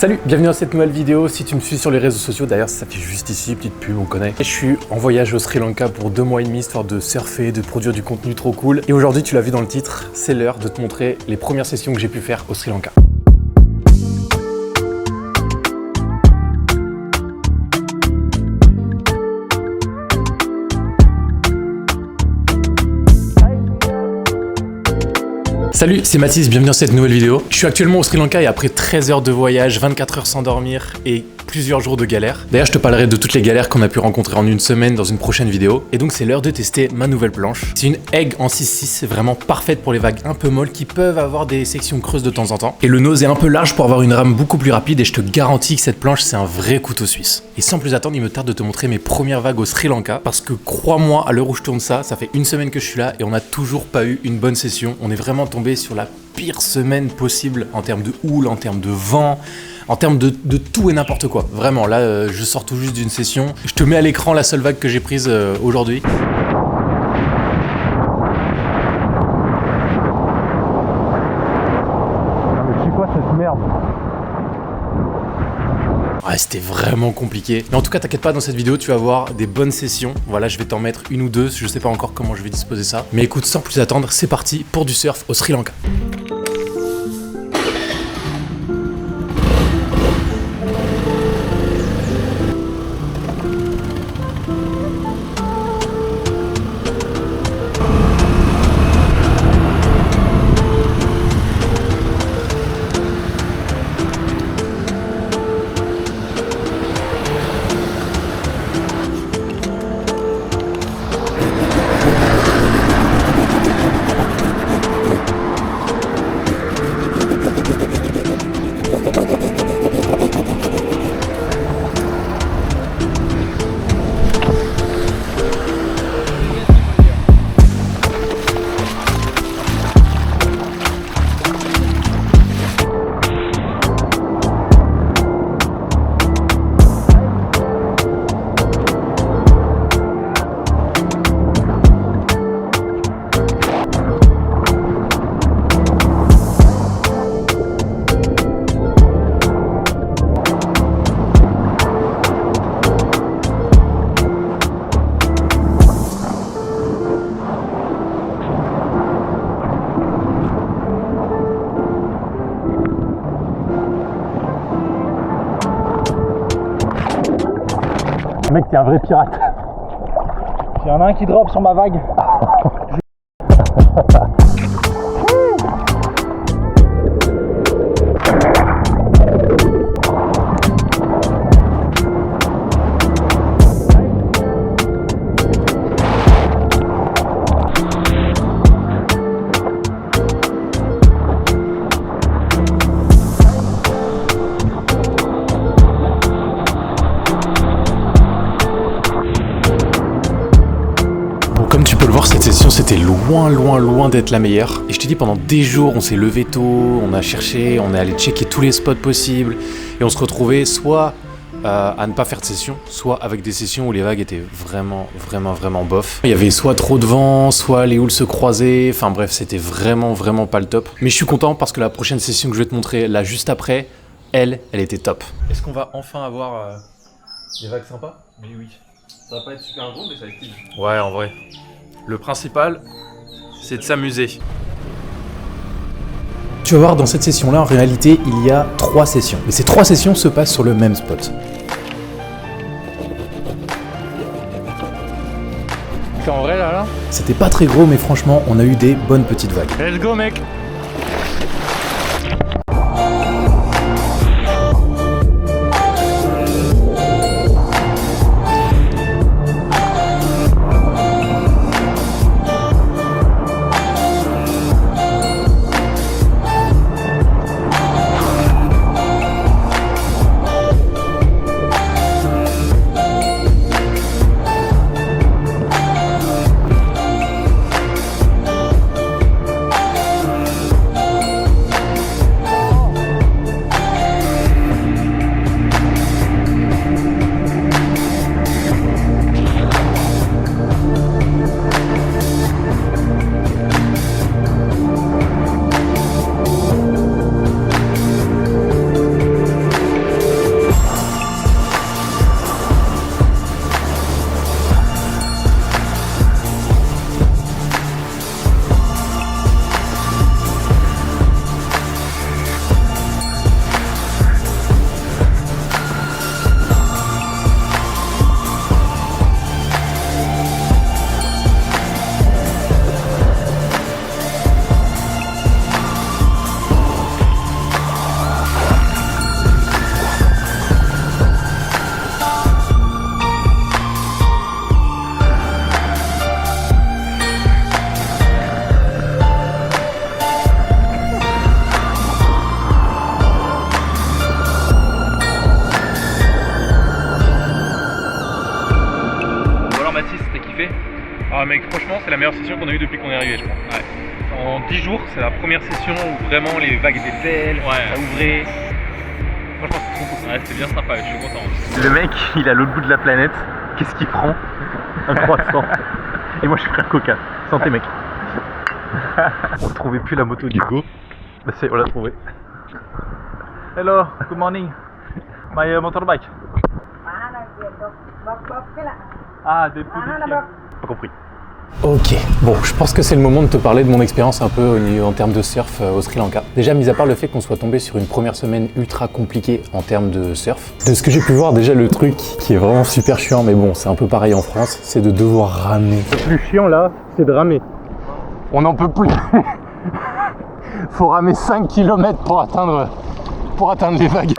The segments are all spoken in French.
Salut, bienvenue dans cette nouvelle vidéo. Si tu me suis sur les réseaux sociaux, d'ailleurs ça s'affiche juste ici, petite pub, on connaît. Et je suis en voyage au Sri Lanka pour 2 mois et demi, histoire de surfer, de produire du contenu trop cool. Et aujourd'hui, tu l'as vu dans le titre, c'est l'heure de te montrer les premières sessions que j'ai pu faire au Sri Lanka. Salut, c'est Mathis, bienvenue dans cette nouvelle vidéo. Je suis actuellement au Sri Lanka et après 13 heures de voyage, 24 heures sans dormir et plusieurs jours de galère. D'ailleurs, je te parlerai de toutes les galères qu'on a pu rencontrer en une semaine dans une prochaine vidéo. Et donc, c'est l'heure de tester ma nouvelle planche. C'est une Egg en 6.6, c'est vraiment parfaite pour les vagues un peu molles qui peuvent avoir des sections creuses de temps en temps. Et le nose est un peu large pour avoir une rame beaucoup plus rapide et je te garantis que cette planche, c'est un vrai couteau suisse. Et sans plus attendre, il me tarde de te montrer mes premières vagues au Sri Lanka parce que crois-moi, à l'heure où je tourne ça, ça fait une semaine que je suis là et on n'a toujours pas eu une bonne session. On est vraiment tombé sur la pire semaine possible en termes de houle, en termes de vent, en termes de tout et n'importe quoi. Vraiment, là, je sors tout juste d'une session. Je te mets à l'écran la seule vague que j'ai prise aujourd'hui. Mais c'est quoi cette merde? Ouais, c'était vraiment compliqué. Mais en tout cas, t'inquiète pas, dans cette vidéo, tu vas voir des bonnes sessions. Voilà, je vais t'en mettre une ou deux. Je sais pas encore comment je vais disposer ça. Mais écoute, sans plus attendre, c'est parti pour du surf au Sri Lanka. Mec, t'es un vrai pirate. Il y en a un qui drop sur ma vague. Comme tu peux le voir, cette session c'était loin d'être la meilleure. Et je te dis, pendant des jours, on s'est levé tôt, on a cherché, on est allé checker tous les spots possibles. Et on se retrouvait soit à ne pas faire de session, soit avec des sessions où les vagues étaient vraiment bof. Il y avait soit trop de vent, soit les houles se croisaient. Enfin bref, c'était vraiment pas le top. Mais je suis content parce que la prochaine session que je vais te montrer là juste après, elle était top. Est-ce qu'on va enfin avoir des vagues sympas? Oui. Ça va pas être super gros, mais ça va être cool. Ouais, en vrai. Le principal, c'est de s'amuser. Tu vas voir, dans cette session-là, en réalité, il y a 3 sessions. Et ces 3 sessions se passent sur le même spot. C'est en vrai là? C'était pas très gros, mais franchement, on a eu des bonnes petites vagues. Let's go mec! Ah mec, franchement, c'est la meilleure session qu'on a eue depuis qu'on est arrivé, je crois. Ouais. En 10 jours, c'est la première session où vraiment les vagues étaient belles, ça ouvrait. Franchement, c'est trop cool. Ouais, c'était bien sympa, je suis content. Le mec, il est à l'autre bout de la planète. Qu'est-ce qu'il prend? Un croissant. Et moi, je suis frère Coca. Santé, mec. On ne trouvait plus la moto du go. Bah, on l'a trouvé. Hello, good morning. My motorbike. Ah, des Pas compris. Ok, bon, je pense que c'est le moment de te parler de mon expérience un peu en termes de surf au Sri Lanka. Déjà, mis à part le fait qu'on soit tombé sur une première semaine ultra compliquée en termes de surf, de ce que j'ai pu voir, déjà le truc qui est vraiment super chiant, mais bon, c'est un peu pareil en France, c'est de devoir ramer. Le plus chiant là, c'est de ramer. On n'en peut plus. Faut ramer 5 km pour atteindre les vagues.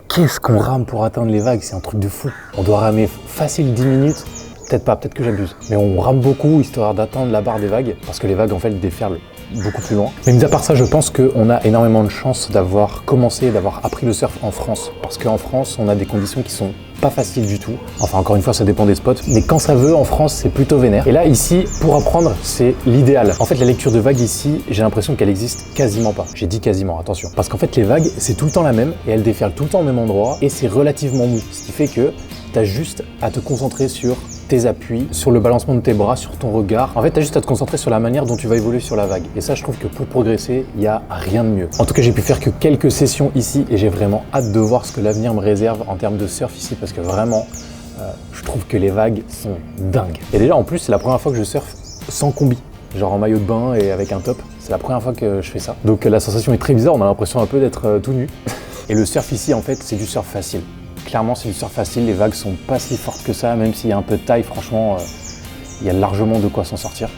Qu'est-ce qu'on rame pour atteindre les vagues? C'est un truc de fou. On doit ramer facile 10 minutes. Peut-être pas, peut-être que j'abuse. Mais on rame beaucoup histoire d'atteindre la barre des vagues, parce que les vagues en fait déferlent beaucoup plus loin. Mais mis à part ça, je pense qu'on a énormément de chance d'avoir commencé, d'avoir appris le surf en France. Parce qu'en France, on a des conditions qui sont pas faciles du tout. Enfin, encore une fois, ça dépend des spots. Mais quand ça veut, en France, c'est plutôt vénère. Et là, ici, pour apprendre, c'est l'idéal. En fait, la lecture de vagues ici, j'ai l'impression qu'elle existe quasiment pas. J'ai dit quasiment, attention. Parce qu'en fait, les vagues, c'est tout le temps la même, et elles déferlent tout le temps au même endroit, et c'est relativement mou. Ce qui fait que t'as juste à te concentrer sur tes appuis, sur le balancement de tes bras, sur ton regard. En fait, t'as juste à te concentrer sur la manière dont tu vas évoluer sur la vague. Et ça, je trouve que pour progresser, il n'y a rien de mieux. En tout cas, j'ai pu faire que quelques sessions ici et j'ai vraiment hâte de voir ce que l'avenir me réserve en termes de surf ici parce que vraiment, je trouve que les vagues sont dingues. Et déjà, en plus, c'est la première fois que je surfe sans combi. Genre en maillot de bain et avec un top. C'est la première fois que je fais ça. Donc la sensation est très bizarre, on a l'impression un peu d'être tout nu. Et le surf ici, en fait, c'est du surf facile. Clairement, c'est du surf facile, les vagues sont pas si fortes que ça, même s'il y a un peu de taille, franchement, il y a largement de quoi s'en sortir.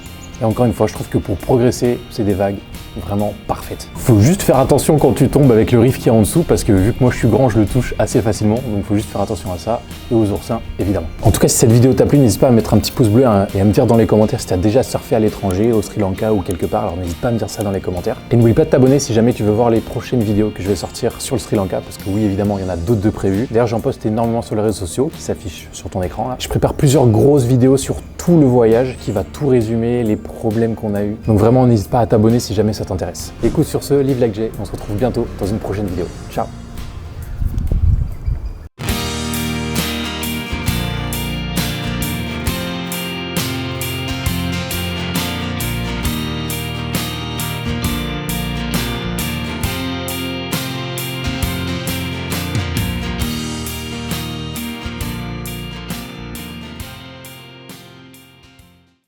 Et encore une fois, je trouve que pour progresser, c'est des vagues vraiment parfaites. Faut juste faire attention quand tu tombes avec le riff qui est en dessous, parce que vu que moi je suis grand, je le touche assez facilement, donc faut juste faire attention à ça, et aux oursins, évidemment. En tout cas, si cette vidéo t'a plu, n'hésite pas à mettre un petit pouce bleu et à me dire dans les commentaires si t'as déjà surfé à l'étranger, au Sri Lanka ou quelque part, alors n'hésite pas à me dire ça dans les commentaires. Et n'oublie pas de t'abonner si jamais tu veux voir les prochaines vidéos que je vais sortir sur le Sri Lanka, parce que oui, évidemment, il y en a d'autres de prévues. D'ailleurs, j'en poste énormément sur les réseaux sociaux, qui s'affichent sur ton écran là. Je prépare plusieurs grosses vidéos sur tout le voyage, qui va tout résumer, les problèmes qu'on a eu. Donc vraiment, n'hésite pas à t'abonner si jamais ça t'intéresse. Écoute, sur ce, live like Jay, on se retrouve bientôt dans une prochaine vidéo. Ciao!